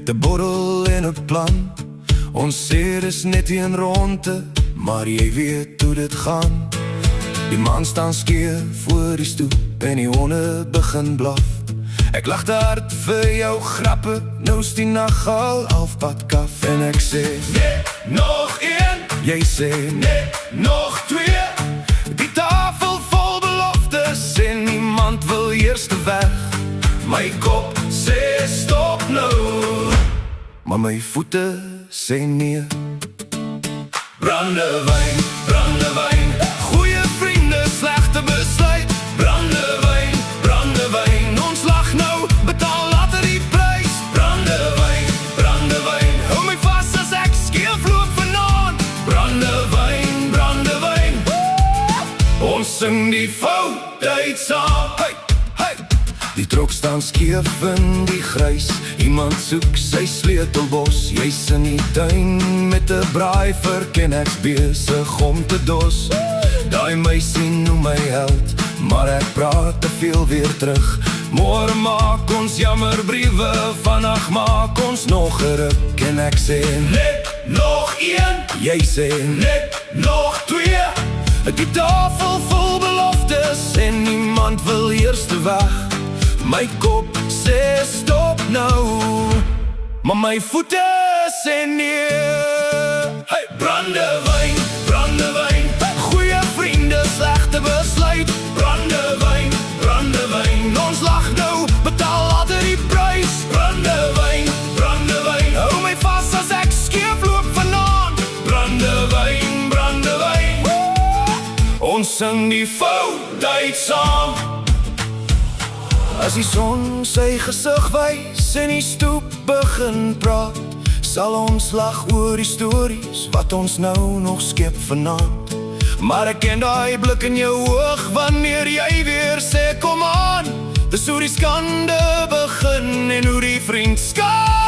Met 'n bottel en 'n plan. Ons sê dis net een ronde, maar jy weet hoe dit gaan. Die man staan skeef voor die stoep en die honde begin blaf. Ek lag te hard vir jou grappe, nou is die nag al halfpad kaf. En ek sê, net nog een. Jy sê, net nog twee. Die tafel vol beloftes en niemand wil eerste weg. My kop sê stop nou, maar my voete sê nee. Brandewyn, brandewyn, goeie vriende, slegte besluit. Brandewyn, brandewyn, ons lag nou, betaal later die prys. Brandewyn, brandewyn, hou my vas as ek skeef loop vanaand. Brandewyn, brandewyn, ons sing die fout uit saam. Hey, hey. Die trok staan skeef in die grys. Iemand soek sy sleutelbos. Jy's in die tuin met 'n braaivork en ek's besig om te dos. Daai meisie noem my held, maar ek praat te veel weer terug. Môre maak ons jammerbriewe, vandag maak ons nog 'n ruk. En ek sê, net nog een. Jy sê, net nog twee. Die tafel vol beloftes en niemand wil eerste weg. My kop sê stop nou, maar my voete sê nee. Hey, brandewyn, brandewyn, goeie vriende, slegte besluit. Brandewyn, brandewyn, ons lag nou, betaal later die prys. Brandewyn, brandewyn, hou my vas as ek skeef loop vanaand. Brandewyn, brandewyn, ons sing die fout uit saam. As die son sy gesig wys en die stoep begin praat, sal ons lag oor die stories wat ons nou nog skep vanaand. Maar ek ken daai blik in jou oog wanneer jy weer sê kom aan. Dis hoe die skande begin en hoe die vriendskap